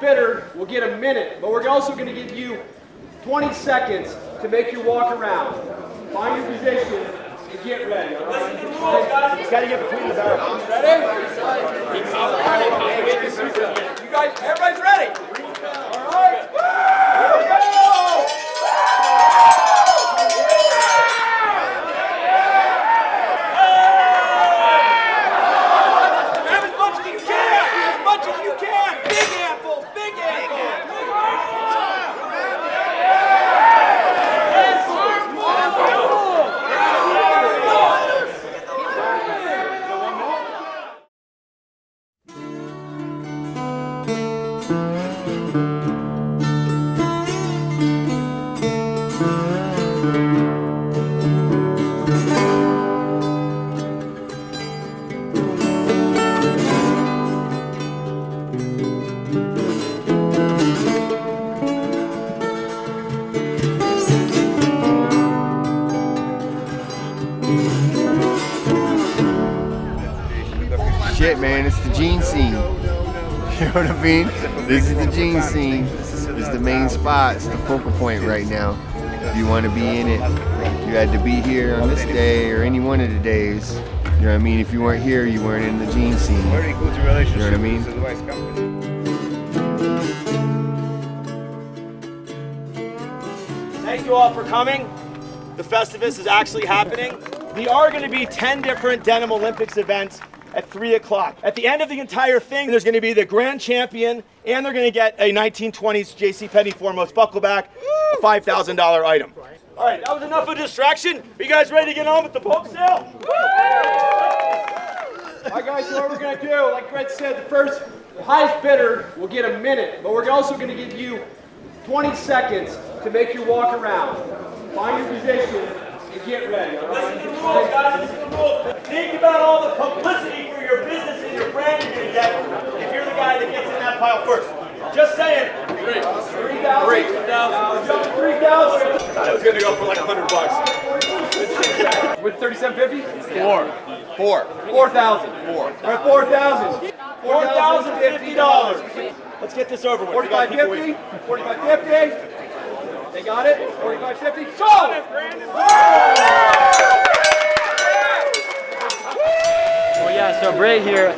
bidder will get a minute, but we're also going to give you 20 seconds to make your walk around. Find your position and get ready. Listen to the rules, guys. It's got to get between the barrels. Ready? You guys, everybody's ready? All right. Here we go! Shit, man, it's the jean scene. You know what I mean? This is the jean scene. It's the main spot. It's the focal point right now. If you want to be in it, you had to be here on this day or any one of the days. You know what I mean? If you weren't here, you weren't in the jean scene. You know what I mean? Thank you all for coming. The Festivus is actually happening. We are going to be 10 different Denim Olympics events at 3 o'clock. At the end of the entire thing, there's going to be the grand champion, and they're going to get a 1920s JCPenney Foremost buckleback, a $5,000 item. All right, that was enough of a distraction. Are you guys ready to get on with the wholesale? All right, guys, so what we're going to do, like Brit said, the highest bidder will get a minute, but we're also going to give you 20 seconds to make your walk around. Find your position and get ready. Listen to the rules, guys. Listen to the rules. Think about all the publicity for your business and your brand you're going to get if you're the guy that gets in that pile first. Just saying. 3,000. 3,000. 3,000. I thought it was going to go for like $100. With 37.50? 4,000. 4,000. We're at 4,000. $4,050. Let's get this over with. 45.50. 45.50. They got it. 45.50. Go! Well, yeah, so Brit here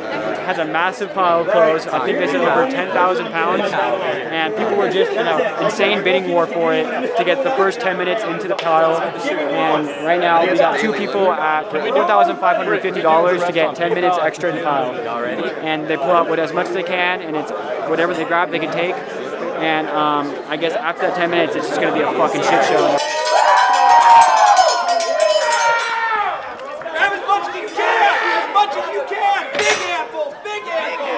has a massive pile of clothes. I think they said over 10,000 pounds, and people were just in an insane bidding war for it to get the first 10 minutes into the pile. And right now, we got two people at $4,550 to get 10 minutes extra in the pile. And they pull out with as much as they can, and it's whatever they grab, they can take. And I guess after that 10 minutes, it's just going to be a fucking shit show. Grab as much as you can! As much as you can! Big handful! Big handful!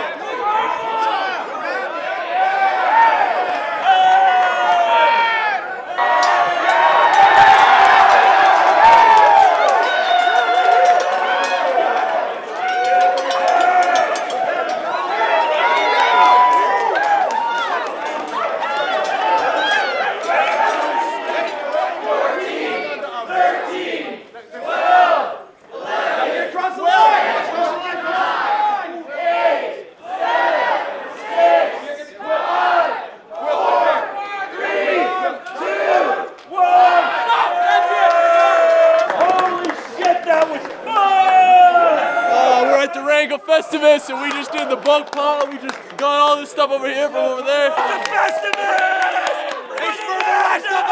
Durango Festivus, and we just did the bulk pile. We just got all this stuff over here from over there. It's a Festivus! It's for Festivus!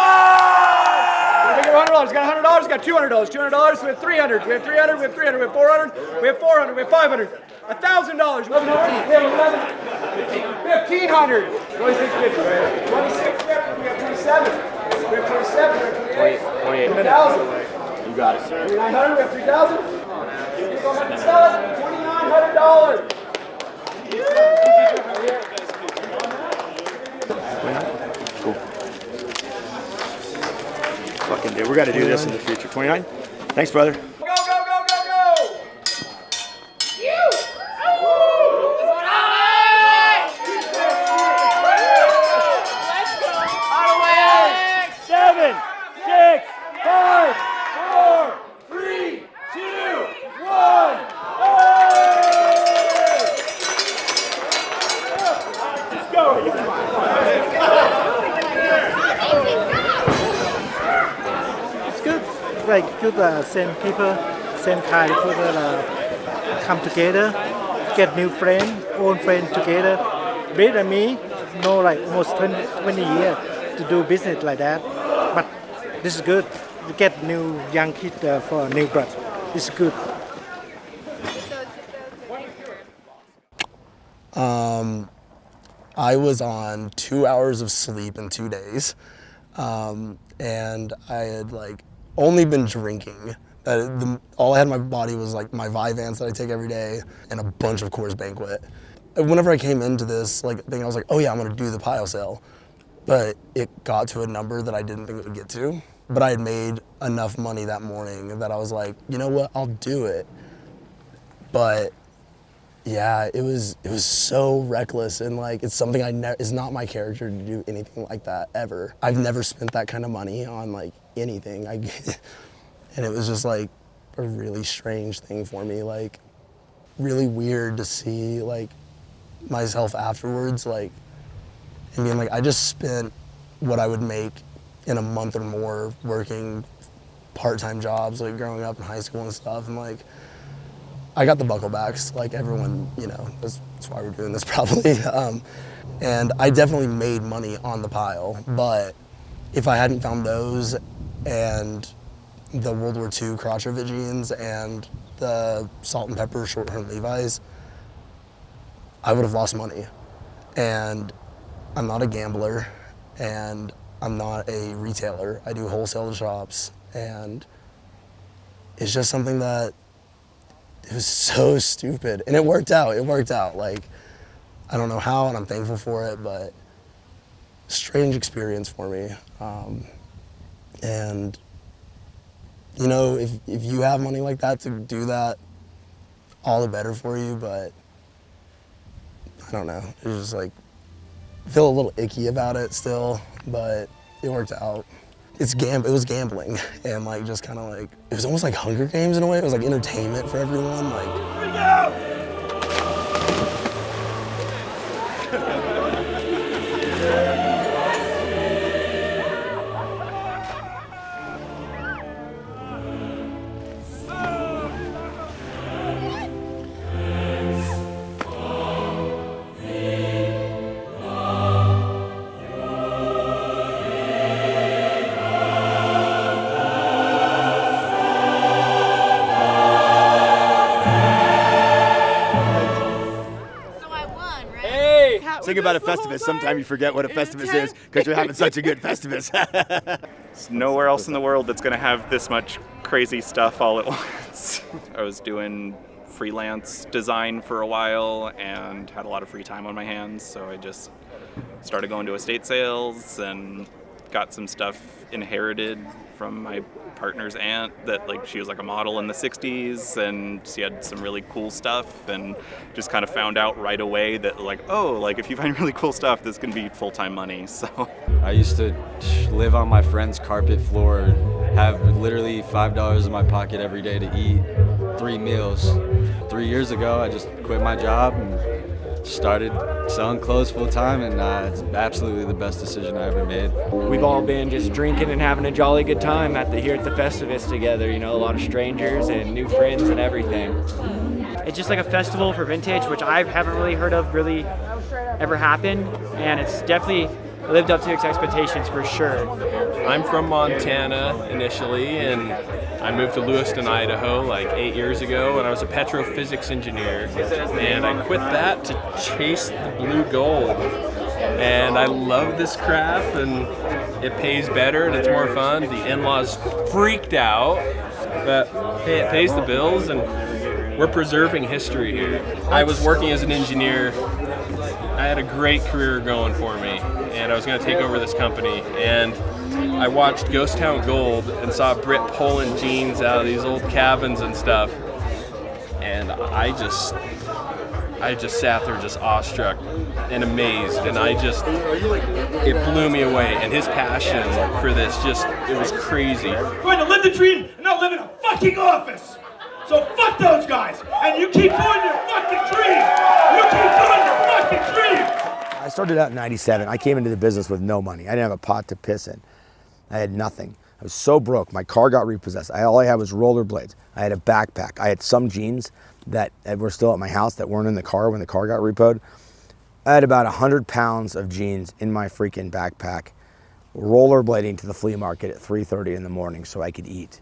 We got $100. We got $100. We got $200. $200. We have $300. We have $300. We have $300. We have $400. We have $400. We have $500. $1,000. $1,100. We have $1,500. $2,650. $2,650. We have $27. We have $27. We have $28. $1,000. You got it. $3,900. We have $3,000. Go ahead and sell it. $2,900. Cool. Fucking dude, we got to do this in the future. 29? Thanks, brother. Go, go, go, go, go! You! 7, 6, 5, 4, 3, 2, 1. Just go. It's good. Like good, same people, same kind of people come together, get new friend, old friend together. Brit and me know like almost 20 years to do business like that. But this is good. We get new young kid for a new blood. It's good. I was on 2 hours of sleep in 2 days, and I had like only been drinking. All I had in my body was like my Vyvanse that I take every day and a bunch of Coors Banquet. Whenever I came into this thing, I was like, oh yeah, I'm gonna do the pile sale. But it got to a number that I didn't think it would get to. But I had made enough money that morning that I was like, you know what, I'll do it. But yeah, it was so reckless, and like it's something it's not my character to do anything like that ever. I've never spent that kind of money on like anything. And it was just like a really strange thing for me, like really weird to see like myself afterwards, like, and being like, I just spent what I would make in a month or more working part-time jobs, like growing up in high school and stuff, and like I got the bucklebacks, like everyone, you know, that's why we're doing this probably. And I definitely made money on the pile, but if I hadn't found those and the World War II crotch-over jeans and the salt and pepper short-horn Levi's, I would have lost money. And I'm not a gambler, and I'm not a retailer. I do wholesale shops, and it's just something that it was so stupid, and it worked out. It worked out. Like, I don't know how, and I'm thankful for it, but strange experience for me. And you know, if you have money like that to do that, all the better for you. But I don't know. It was just like, I feel a little icky about it still, but it worked out. It was gambling, and like just kind of like, it was almost like Hunger Games in a way. It was like entertainment for everyone. Like, Think about a Festivus. Sometimes you forget what a Festivus is because you're having such a good Festivus. There's nowhere else in the world that's going to have this much crazy stuff all at once. I was doing freelance design for a while and had a lot of free time on my hands, so I just started going to estate sales and got some stuff inherited from my partner's aunt that, like, she was like a model in the 60s and she had some really cool stuff, and just kind of found out right away that, like, oh, like if you find really cool stuff, this can be full-time money. So I used to live on my friend's carpet floor, have literally $5 in my pocket every day to eat 3 meals. 3 years ago, I just quit my job and started selling clothes full time, and it's absolutely the best decision I ever made. We've all been just drinking and having a jolly good time here at the Festivus together, you know, a lot of strangers and new friends and everything. It's just like a festival for vintage, which I haven't really heard of really ever happen, and it's definitely lived up to its expectations for sure. I'm from Montana initially, and I moved to Lewiston, Idaho like 8 years ago, and I was a petrophysics engineer, and I quit that to chase the blue gold. And I love this crap, and it pays better and it's more fun. The in-laws freaked out, but hey, it pays the bills, and we're preserving history here. I was working as an engineer. I had a great career going for me, and I was going to take over this company, and I watched Ghost Town Gold and saw Brit pulling jeans out of these old cabins and stuff, and I just sat there just awestruck and amazed, and it blew me away, and his passion for this it was crazy. You're going to live the dream and not live in a fucking office! So fuck those guys, and you keep doing your fucking dream! You keep doing your fucking dream! I I started out in 97. I came into the business with no money. I didn't have a pot to piss in. I had nothing. I was so broke. My car got repossessed. All I had was rollerblades. I had a backpack. I had some jeans that were still at my house that weren't in the car when the car got repoed. I had about 100 pounds of jeans in my freaking backpack, rollerblading to the flea market at 3:30 in the morning so I could eat.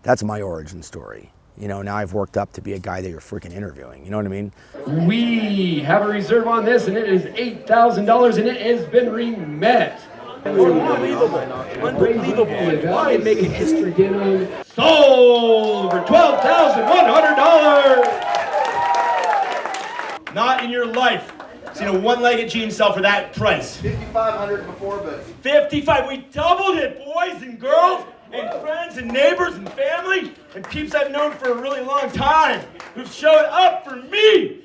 That's my origin story. You know, now I've worked up to be a guy that you're freaking interviewing. You know what I mean? We have a reserve on this, and it is $8,000, and it has been remet. Unbelievable. Unbelievable. I'm making history. Denim sold for $12,100. Not in your life. Seen a one-legged jean sell for that price. 5,500 before, but 55. We doubled it, boys and girls, and friends and neighbors and family, and peeps I've known for a really long time who've showed up for me.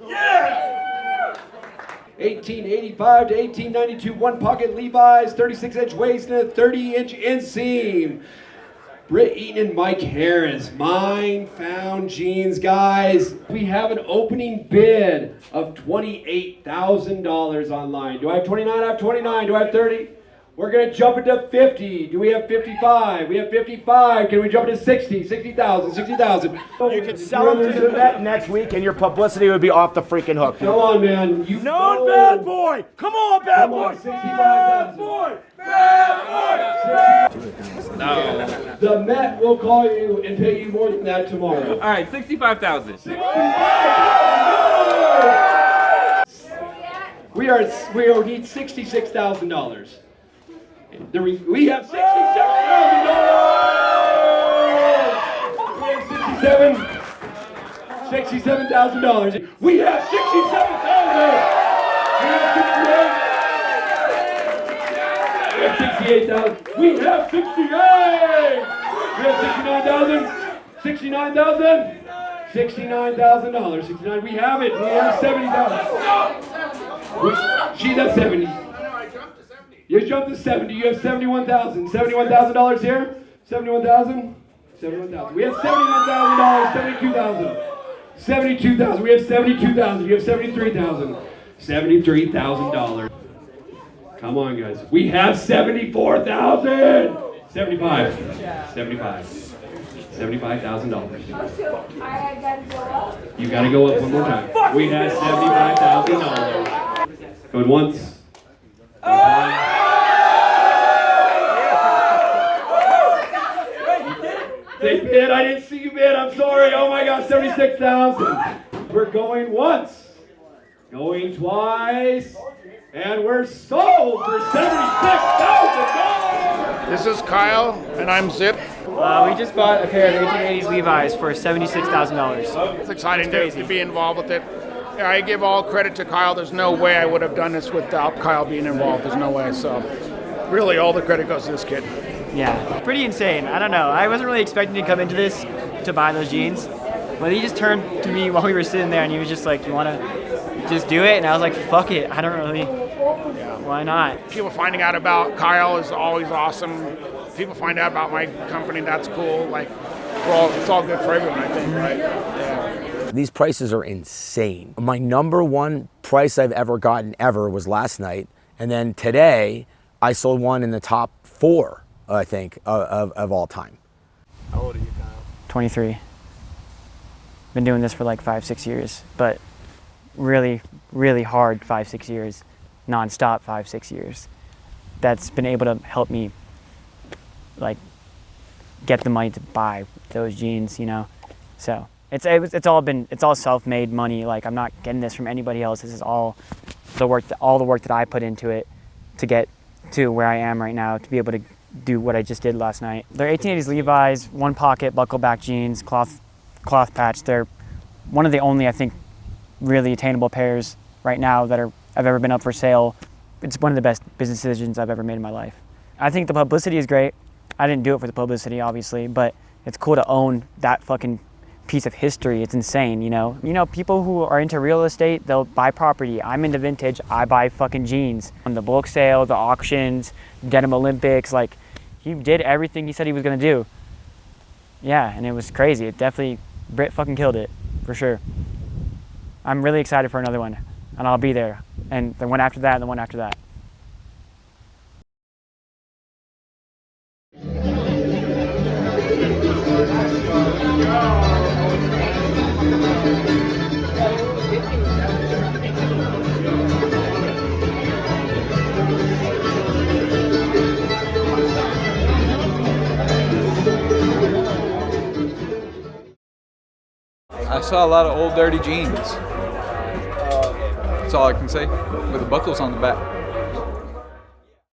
Yeah! 1885 to 1892, one pocket Levi's, 36-inch waist and a 30-inch inseam. Brit, Eaton, and Mike Harris, Mine Found Jeans, guys. We have an opening bid of $28,000 online. Do I have 29? I have 29. Do I have 30? We're gonna jump into 50. Do we have 55? We have 55. Can we jump into 60? 60,000, 60,000. You could sell them to the Met next week and your publicity would be off the freaking hook. Come on, man. You Known bad boy. Come on, bad boy. 65,000. Boy. No. The Met will call you and pay you more than that tomorrow. All right, 65,000. We need $66,000. We have $67,000. $67,000. We have $67,000. We have 68,000. We have 68. We have 69,000. $69,000. 69. We have it. We have 70,000. She's at 70. You jumped to 70. You have 71,000. $71,000 here. 71,000. 71,000. We have $71,000. 72,000. 72,000. We have 72,000. You have 73,000. $73,000. Come on, guys. We have 74,000. 75. 75. $75,000. You gotta go up one more time. We have $75,000. Going once. They bid. I didn't see you bid. I'm sorry. Oh my gosh, 76,000. We're going once. Going twice. And we're sold for $76,000. This is Kyle, and I'm Zip. We just bought a pair of 1880s Levi's for $76,000. It's exciting to be involved with it. Yeah, I give all credit to Kyle. There's no way I would have done this without Kyle being involved. There's no way. So really all the credit goes to this kid. Yeah, pretty insane. I don't know. I wasn't really expecting to come into this to buy those jeans. But he just turned to me while we were sitting there and he was just like, you want to just do it? And I was like, fuck it. I don't really, why not? People finding out about Kyle is always awesome. People find out about my company, that's cool. Like, it's all good for everyone, I think, right? Yeah. These prices are insane. My number one price I've ever gotten was last night. And then today, I sold one in the top 4, I think, of all time. How old are you, Kyle? 23. Been doing this for like 5-6 years, but really, really hard 5-6 years, non-stop 5-6 years. That's been able to help me like get the money to buy those jeans, you know? So it's all self-made money. Like I'm not getting this from anybody else. This is all the work that I put into it to get to where I am right now, to be able to do what I just did last night. They're 1880s Levi's, one pocket, buckle back jeans, cloth patch. They're one of the only, I think, really attainable pairs right now that I've ever been up for sale. It's one of the best business decisions I've ever made in my life. I think the publicity is great. I didn't do it for the publicity, obviously, but it's cool to own that fucking piece of history. It's insane, you know? You know, people who are into real estate, they'll buy property. I'm into vintage, I buy fucking jeans. On the bulk sale, the auctions, Denim Olympics, like, he did everything he said he was gonna do. Yeah, and it was crazy. Brit fucking killed it, for sure. I'm really excited for another one. and I'll be there. And the one after that, and the one after that. I saw a lot of old dirty jeans. That's all I can say, with the buckles on the back.